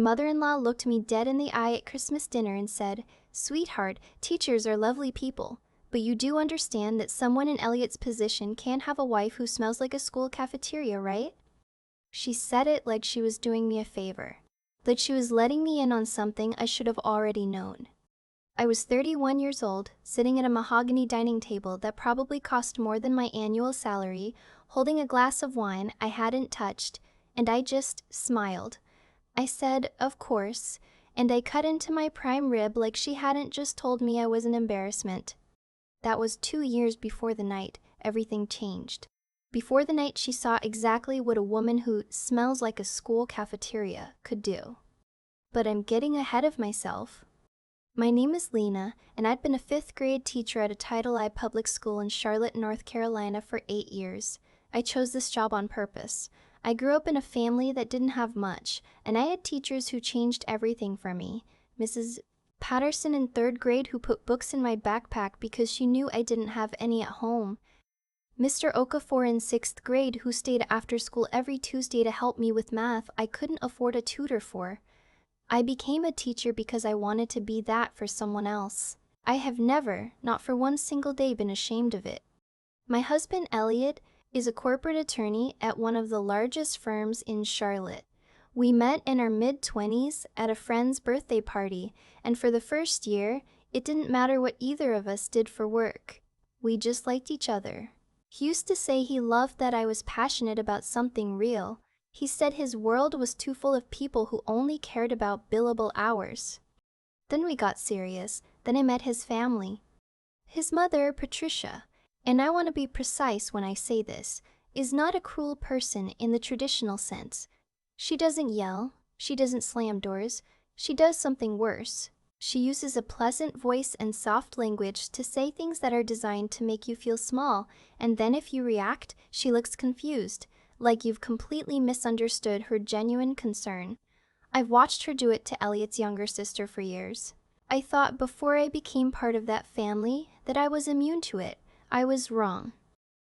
Mother-in-law looked me dead in the eye at Christmas dinner and said, "Sweetheart, teachers are lovely people, but you do understand that someone in Elliot's position can't have a wife who smells like a school cafeteria, right?" She said it like she was doing me a favor, like she was letting me in on something I should have already known. I was 31 years old, sitting at a mahogany dining table that probably cost more than my annual salary, holding a glass of wine I hadn't touched, and I just smiled. I said, "Of course," and I cut into my prime rib like she hadn't just told me I was an embarrassment. That was 2 years before the night everything changed. Before the night she saw exactly what a woman who smells like a school cafeteria could do. But I'm getting ahead of myself. My name is Lena, and I'd been a 5th grade teacher at a Title I public school in Charlotte, North Carolina for 8 years. I chose this job on purpose. I grew up in a family that didn't have much, and I had teachers who changed everything for me. Mrs. Patterson in 3rd grade who put books in my backpack because she knew I didn't have any at home. Mr. Okafor in 6th grade who stayed after school every Tuesday to help me with math I couldn't afford a tutor for. I became a teacher because I wanted to be that for someone else. I have never, not for one single day, been ashamed of it. My husband, Elliot, is a corporate attorney at one of the largest firms in Charlotte. We met in our mid-20s at a friend's birthday party, and for the first year, it didn't matter what either of us did for work. We just liked each other. He used to say he loved that I was passionate about something real. He said his world was too full of people who only cared about billable hours. Then we got serious. Then I met his family. His mother, Patricia, and I want to be precise when I say this, is not a cruel person in the traditional sense. She doesn't yell. She doesn't slam doors. She does something worse. She uses a pleasant voice and soft language to say things that are designed to make you feel small, and then if you react, she looks confused, like you've completely misunderstood her genuine concern. I've watched her do it to Elliot's younger sister for years. I thought before I became part of that family that I was immune to it. I was wrong.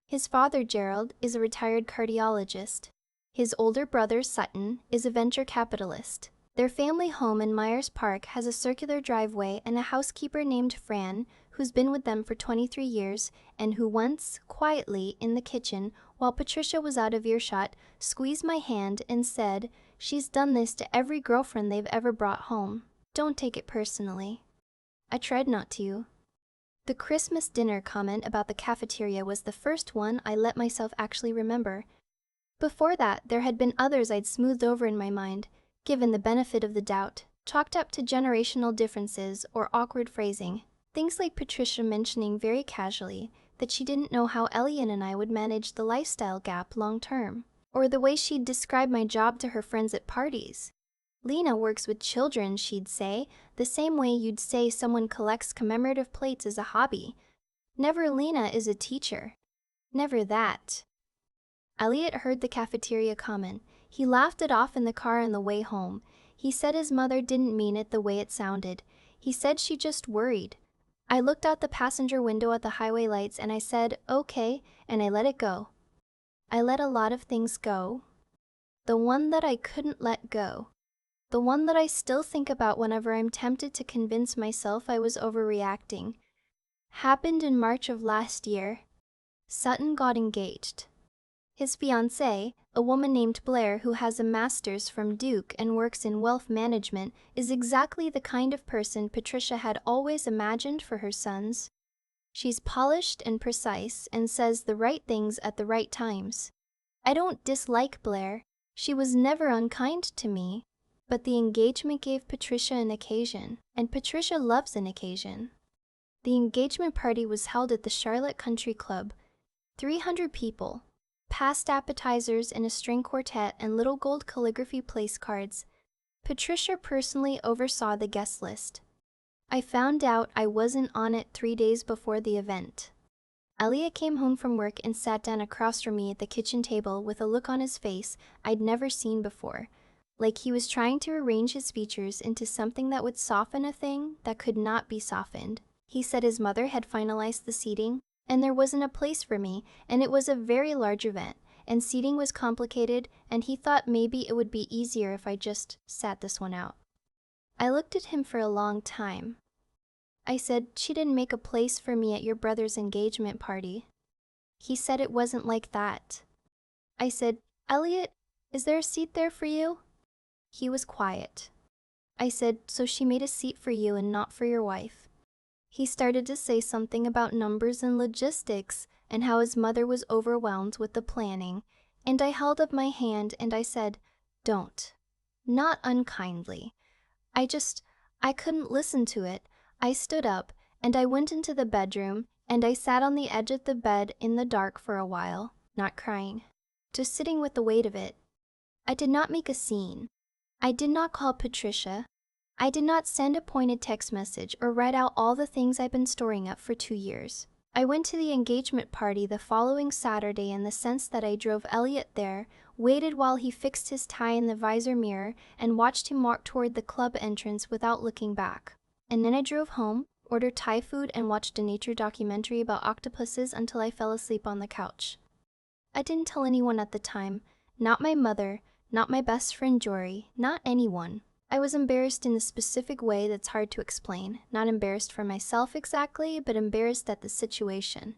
His father, Gerald, is a retired cardiologist. His older brother, Sutton, is a venture capitalist. Their family home in Myers Park has a circular driveway and a housekeeper named Fran, who's been with them for 23 years, and who once, quietly, in the kitchen, while Patricia was out of earshot, squeezed my hand and said, "She's done this to every girlfriend they've ever brought home. Don't take it personally." I tried not to. The Christmas dinner comment about the cafeteria was the first one I let myself actually remember. Before that, there had been others I'd smoothed over in my mind, given the benefit of the doubt, chalked up to generational differences or awkward phrasing. Things like Patricia mentioning very casually that she didn't know how Elliot and I would manage the lifestyle gap long term, or the way she'd describe my job to her friends at parties. "Lena works with children," she'd say, the same way you'd say someone collects commemorative plates as a hobby. Never "Lena is a teacher." Never that. Elliot heard the cafeteria comment. He laughed it off in the car on the way home. He said his mother didn't mean it the way it sounded. He said she just worried. I looked out the passenger window at the highway lights and I said, "Okay," and I let it go. I let a lot of things go. The one that I couldn't let go, the one that I still think about whenever I'm tempted to convince myself I was overreacting, happened in March of last year. Sutton got engaged. His fiancée, a woman named Blair who has a master's from Duke and works in wealth management, is exactly the kind of person Patricia had always imagined for her sons. She's polished and precise and says the right things at the right times. I don't dislike Blair. She was never unkind to me. But the engagement gave Patricia an occasion, and Patricia loves an occasion. The engagement party was held at the Charlotte Country Club. 300 people. Past appetizers in a string quartet and little gold calligraphy place cards. Patricia personally oversaw the guest list. I found out I wasn't on it 3 days before the event. Elliot came home from work and sat down across from me at the kitchen table with a look on his face I'd never seen before, like he was trying to arrange his features into something that would soften a thing that could not be softened. He said his mother had finalized the seating, and there wasn't a place for me, and it was a very large event, and seating was complicated, and he thought maybe it would be easier if I just sat this one out. I looked at him for a long time. I said, "She didn't make a place for me at your brother's engagement party." He said it wasn't like that. I said, "Elliot, is there a seat there for you?" He was quiet. I said, "So she made a seat for you and not for your wife." He started to say something about numbers and logistics and how his mother was overwhelmed with the planning, and I held up my hand and I said, "Don't." Not unkindly. I couldn't listen to it. I stood up and I went into the bedroom and I sat on the edge of the bed in the dark for a while, not crying, just sitting with the weight of it. I did not make a scene. I did not call Patricia. I did not send a pointed text message or write out all the things I've been storing up for 2 years. I went to the engagement party the following Saturday in the sense that I drove Elliot there, waited while he fixed his tie in the visor mirror, and watched him walk toward the club entrance without looking back. And then I drove home, ordered Thai food, and watched a nature documentary about octopuses until I fell asleep on the couch. I didn't tell anyone at the time, not my mother, not my best friend Jory, not anyone. I was embarrassed in a specific way that's hard to explain. Not embarrassed for myself exactly, but embarrassed at the situation.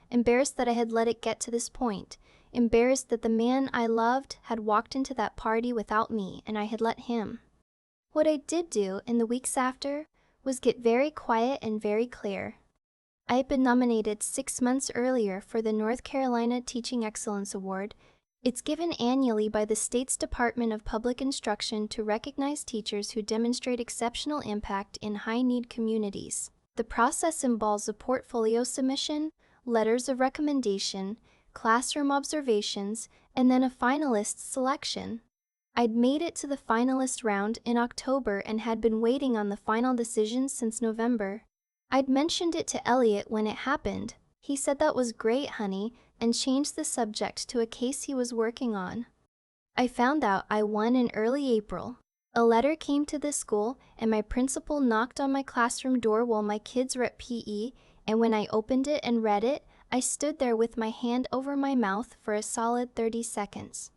Embarrassed that I had let it get to this point. Embarrassed that the man I loved had walked into that party without me, and I had let him. What I did do in the weeks after was get very quiet and very clear. I had been nominated 6 months earlier for the North Carolina Teaching Excellence Award. It's given annually by the state's Department of Public Instruction to recognize teachers who demonstrate exceptional impact in high-need communities. The process involves a portfolio submission, letters of recommendation, classroom observations, and then a finalist selection. I'd made it to the finalist round in October and had been waiting on the final decision since November. I'd mentioned it to Elliot when it happened. He said that was great, honey, and changed the subject to a case he was working on. I found out I won in early April. A letter came to the school, and my principal knocked on my classroom door while my kids were at PE, and when I opened it and read it, I stood there with my hand over my mouth for a solid 30 seconds.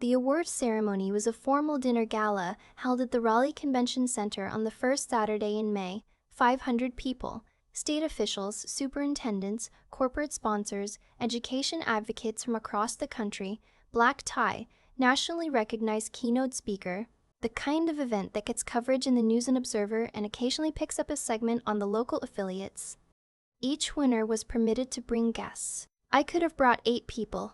The award ceremony was a formal dinner gala held at the Raleigh Convention Center on the first Saturday in May. 500 people, state officials, superintendents, corporate sponsors, education advocates from across the country, black tie, nationally recognized keynote speaker, the kind of event that gets coverage in the News and Observer and occasionally picks up a segment on the local affiliates. Each winner was permitted to bring guests. I could have brought 8 people.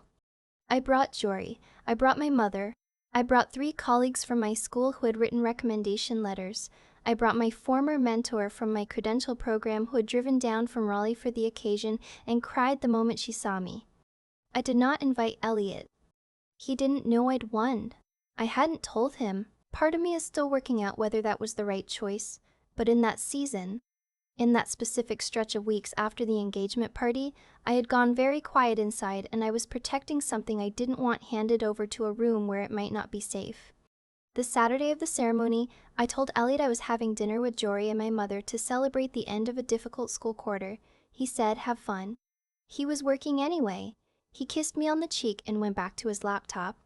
I brought Jory. I brought my mother. I brought 3 colleagues from my school who had written recommendation letters. I brought my former mentor from my credential program who had driven down from Raleigh for the occasion and cried the moment she saw me. I did not invite Elliot. He didn't know I'd won. I hadn't told him. Part of me is still working out whether that was the right choice, but in that season, in that specific stretch of weeks after the engagement party, I had gone very quiet inside and I was protecting something I didn't want handed over to a room where it might not be safe. The Saturday of the ceremony, I told Elliot I was having dinner with Jory and my mother to celebrate the end of a difficult school quarter. He said, "Have fun." He was working anyway. He kissed me on the cheek and went back to his laptop.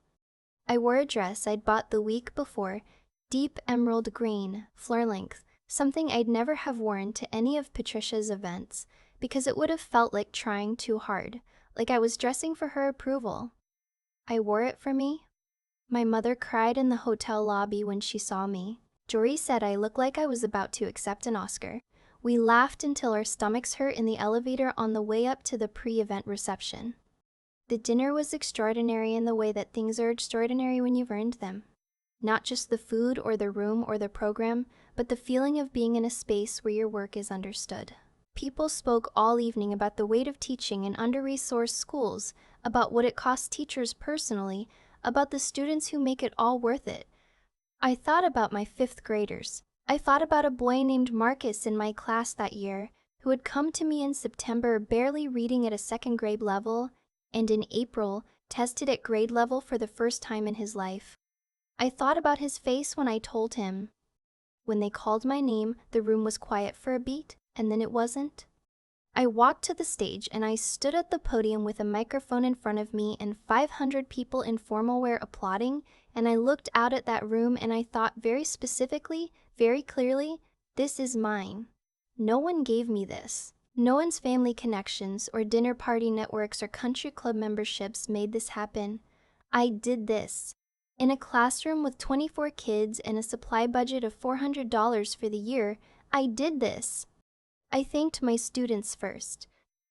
I wore a dress I'd bought the week before, deep emerald green, floor-length, something I'd never have worn to any of Patricia's events, because it would have felt like trying too hard, like I was dressing for her approval. I wore it for me. My mother cried in the hotel lobby when she saw me. Jory said I looked like I was about to accept an Oscar. We laughed until our stomachs hurt in the elevator on the way up to the pre-event reception. The dinner was extraordinary in the way that things are extraordinary when you've earned them. Not just the food or the room or the program, but the feeling of being in a space where your work is understood. People spoke all evening about the weight of teaching in under-resourced schools, about what it costs teachers personally, about the students who make it all worth it. I thought about my 5th graders. I thought about a boy named Marcus in my class that year, who had come to me in September barely reading at a 2nd grade level, and in April tested at grade level for the first time in his life. I thought about his face when I told him. When they called my name, the room was quiet for a beat, and then it wasn't. I walked to the stage and I stood at the podium with a microphone in front of me and 500 people in formal wear applauding, and I looked out at that room and I thought very specifically, very clearly, this is mine. No one gave me this. No one's family connections or dinner party networks or country club memberships made this happen. I did this. In a classroom with 24 kids and a supply budget of $400 for the year, I did this. I thanked my students first,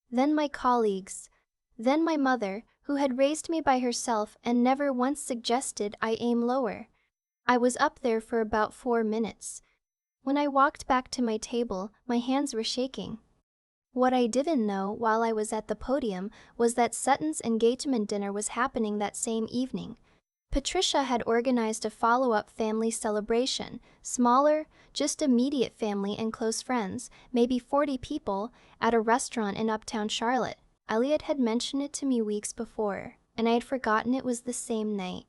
then my colleagues, then my mother, who had raised me by herself and never once suggested I aim lower. I was up there for about 4 minutes. When I walked back to my table, my hands were shaking. What I didn't know while I was at the podium was that Sutton's engagement dinner was happening that same evening. Patricia had organized a follow-up family celebration, smaller, just immediate family and close friends, maybe 40 people, at a restaurant in uptown Charlotte. Elliot had mentioned it to me weeks before, and I had forgotten it was the same night.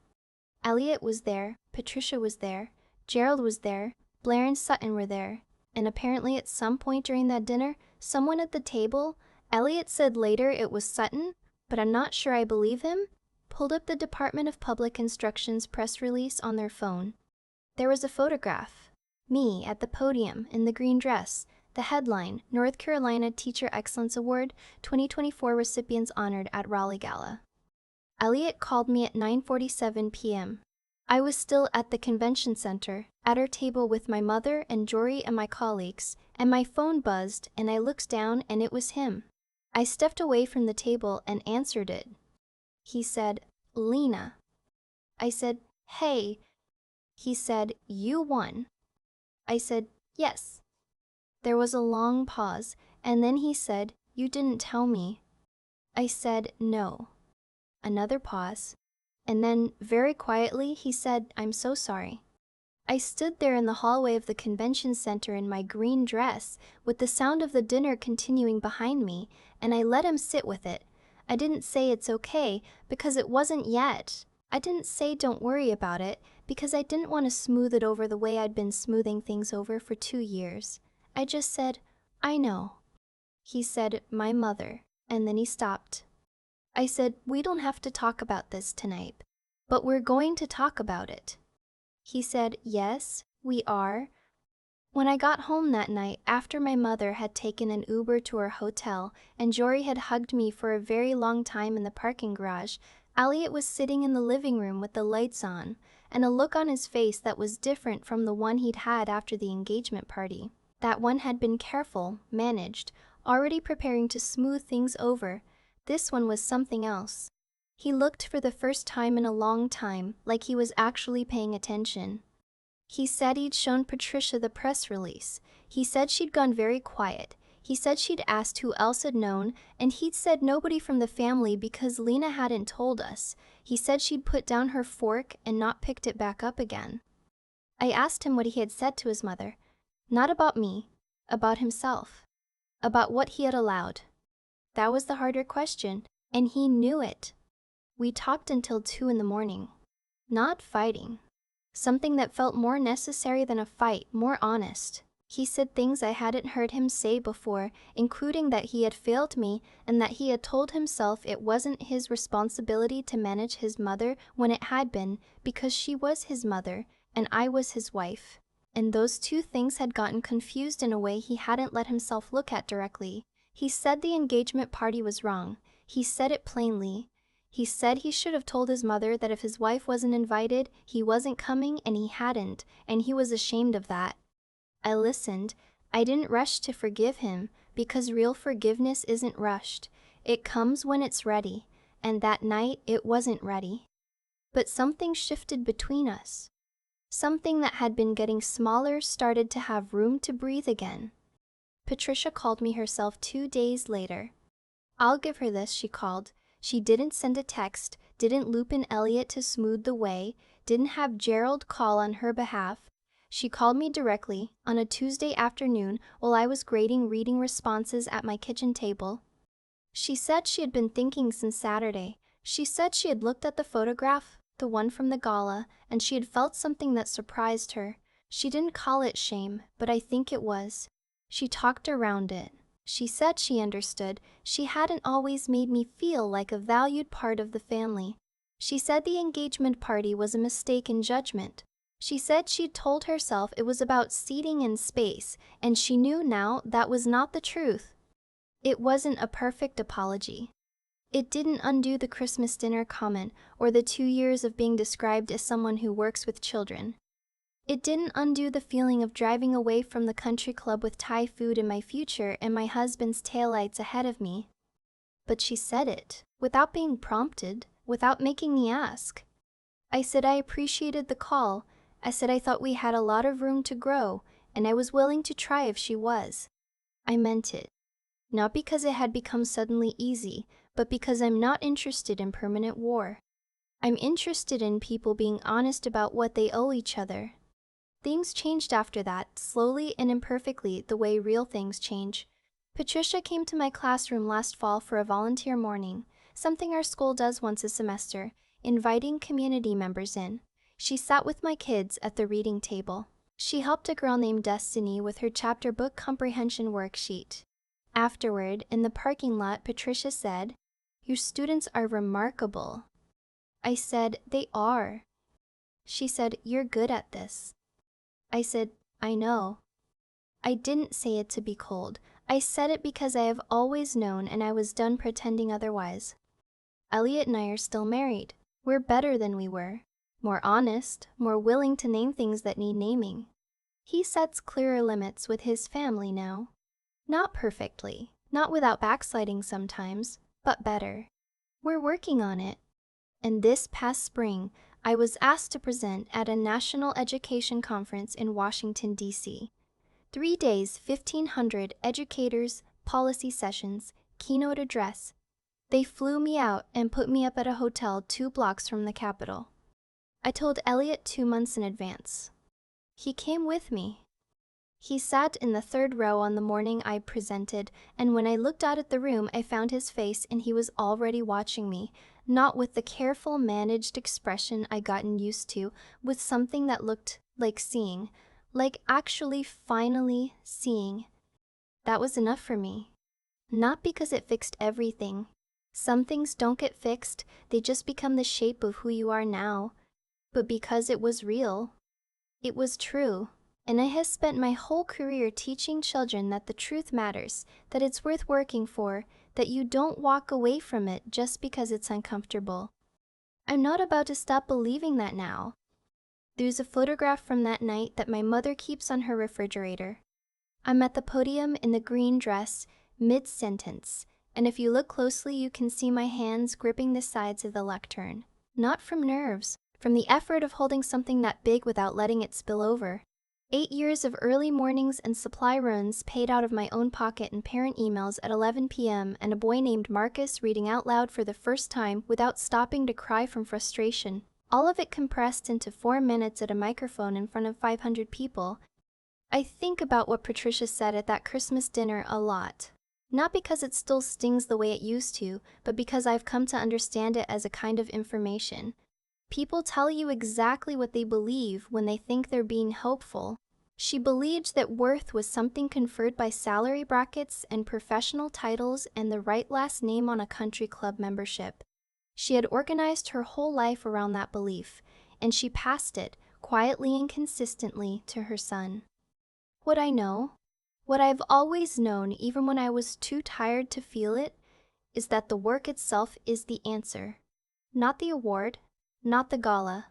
Elliot was there, Patricia was there, Gerald was there, Blair and Sutton were there, and apparently at some point during that dinner, someone at the table, Elliot said later it was Sutton, but I'm not sure I believe him, pulled up the Department of Public Instruction's press release on their phone. There was a photograph. Me at the podium in the green dress. The headline, North Carolina Teacher Excellence Award, 2024 recipients honored at Raleigh Gala. Elliot called me at 9:47 p.m. I was still at the convention center, at our table with my mother and Jory and my colleagues, and my phone buzzed and I looked down and it was him. I stepped away from the table and answered it. He said, Lena. I said, hey. He said, you won. I said, yes. There was a long pause, and then he said, you didn't tell me. I said, no. Another pause, and then, very quietly, he said, I'm so sorry. I stood there in the hallway of the convention center in my green dress, with the sound of the dinner continuing behind me, and I let him sit with it. I didn't say it's okay, because it wasn't yet. I didn't say don't worry about it, because I didn't want to smooth it over the way I'd been smoothing things over for 2 years. I just said, I know. He said, my mother, and then he stopped. I said, we don't have to talk about this tonight, but we're going to talk about it. He said, yes, we are. When I got home that night, after my mother had taken an Uber to her hotel and Jory had hugged me for a very long time in the parking garage, Elliot was sitting in the living room with the lights on, and a look on his face that was different from the one he'd had after the engagement party. That one had been careful, managed, already preparing to smooth things over. This one was something else. He looked for the first time in a long time, like he was actually paying attention. He said he'd shown Patricia the press release. He said she'd gone very quiet. He said she'd asked who else had known, and he'd said nobody from the family because Lena hadn't told us. He said she'd put down her fork and not picked it back up again. I asked him what he had said to his mother. Not about me, about himself, about what he had allowed. That was the harder question, and he knew it. We talked until 2 in the morning. Not fighting. Something that felt more necessary than a fight, more honest. He said things I hadn't heard him say before, including that he had failed me and that he had told himself it wasn't his responsibility to manage his mother when it had been, because she was his mother and I was his wife. And those two things had gotten confused in a way he hadn't let himself look at directly. He said the engagement party was wrong. He said it plainly. He said he should have told his mother that if his wife wasn't invited, he wasn't coming and he hadn't, and he was ashamed of that. I listened. I didn't rush to forgive him, because real forgiveness isn't rushed. It comes when it's ready, and that night it wasn't ready. But something shifted between us. Something that had been getting smaller started to have room to breathe again. Patricia called me herself 2 days later. I'll give her this, she called. She didn't send a text, didn't loop in Elliot to smooth the way, didn't have Gerald call on her behalf. She called me directly, on a Tuesday afternoon while I was grading reading responses at my kitchen table. She said she had been thinking since Saturday. She said she had looked at the photograph, the one from the gala, and she had felt something that surprised her. She didn't call it shame, but I think it was. She talked around it. She said she understood. She hadn't always made me feel like a valued part of the family. She said the engagement party was a mistake in judgment. She said she'd told herself it was about seating in space, and she knew now that was not the truth. It wasn't a perfect apology. It didn't undo the Christmas dinner comment or the 2 years of being described as someone who works with children. It didn't undo the feeling of driving away from the country club with Thai food in my future and my husband's taillights ahead of me. But she said it, without being prompted, without making me ask. I said I appreciated the call. I said I thought we had a lot of room to grow, and I was willing to try if she was. I meant it. Not because it had become suddenly easy, but because I'm not interested in permanent war. I'm interested in people being honest about what they owe each other. Things changed after that, slowly and imperfectly, the way real things change. Patricia came to my classroom last fall for a volunteer morning, something our school does once a semester, inviting community members in. She sat with my kids at the reading table. She helped a girl named Destiny with her chapter book comprehension worksheet. Afterward, in the parking lot, Patricia said, "Your students are remarkable." I said, "They are." She said, "You're good at this." I said, "I know." I didn't say it to be cold. I said it because I have always known and I was done pretending otherwise. Elliot and I are still married. We're better than we were. More honest, more willing to name things that need naming. He sets clearer limits with his family now. Not perfectly, not without backsliding sometimes, but better. We're working on it. And this past spring, I was asked to present at a national education conference in Washington, D.C. 3 days, 1,500 educators, policy sessions, keynote address. They flew me out and put me up at a hotel 2 blocks from the Capitol. I told Elliot 2 months in advance. He came with me. He sat in the 3rd row on the morning I presented, and when I looked out at the room, I found his face and he was already watching me, not with the careful, managed expression I'd gotten used to, with something that looked like seeing, like actually finally seeing. That was enough for me. Not because it fixed everything. Some things don't get fixed, they just become the shape of who you are now. But because it was real. It was true. And I have spent my whole career teaching children that the truth matters, that it's worth working for, that you don't walk away from it just because it's uncomfortable. I'm not about to stop believing that now. There's a photograph from that night that my mother keeps on her refrigerator. I'm at the podium in the green dress, mid-sentence, and if you look closely you can see my hands gripping the sides of the lectern. Not from nerves, from the effort of holding something that big without letting it spill over. 8 years of early mornings and supply runs paid out of my own pocket and parent emails at 11 p.m. and a boy named Marcus reading out loud for the first time without stopping to cry from frustration. All of it compressed into 4 minutes at a microphone in front of 500 people. I think about what Patricia said at that Christmas dinner a lot. Not because it still stings the way it used to, but because I've come to understand it as a kind of information. People tell you exactly what they believe when they think they're being hopeful. She believed that worth was something conferred by salary brackets and professional titles and the right last name on a country club membership. She had organized her whole life around that belief, and she passed it, quietly and consistently, to her son. What I know, what I've always known even when I was too tired to feel it, is that the work itself is the answer. Not the award, not the gala.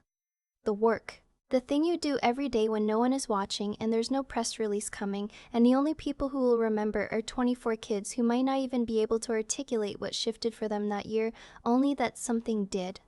The work. The thing you do every day when no one is watching and there's no press release coming, and the only people who will remember are 24 kids who might not even be able to articulate what shifted for them that year, only that something did.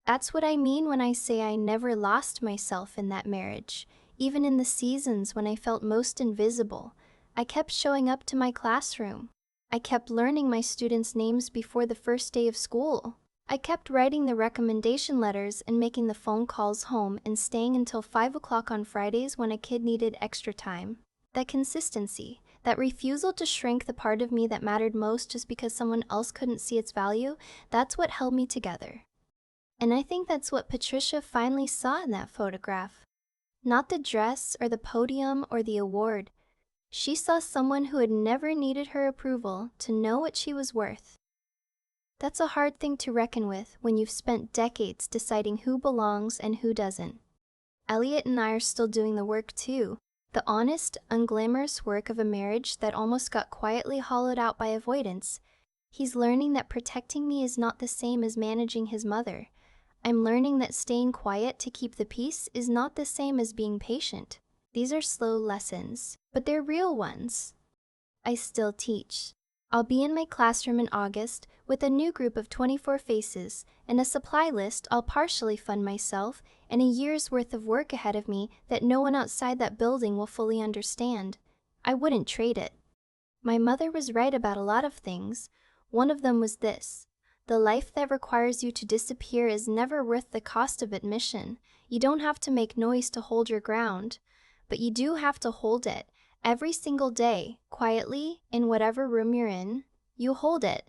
That's what I mean when I say I never lost myself in that marriage. Even in the seasons when I felt most invisible, I kept showing up to my classroom. I kept learning my students' names before the first day of school. I kept writing the recommendation letters and making the phone calls home and staying until 5 o'clock on Fridays when a kid needed extra time. That consistency, that refusal to shrink the part of me that mattered most just because someone else couldn't see its value, that's what held me together. And I think that's what Patricia finally saw in that photograph. Not the dress or the podium or the award, She saw someone who had never needed her approval to know what she was worth. That's a hard thing to reckon with when you've spent decades deciding who belongs and who doesn't. Elliot and I are still doing the work too. The honest, unglamorous work of a marriage that almost got quietly hollowed out by avoidance. He's learning that protecting me is not the same as managing his mother. I'm learning that staying quiet to keep the peace is not the same as being patient. These are slow lessons, but they're real ones. I still teach. I'll be in my classroom in August with a new group of 24 faces and a supply list I'll partially fund myself and a year's worth of work ahead of me that no one outside that building will fully understand. I wouldn't trade it. My mother was right about a lot of things. One of them was this: the life that requires you to disappear is never worth the cost of admission. You don't have to make noise to hold your ground, but you do have to hold it. Every single day, quietly, in whatever room you're in, you hold it.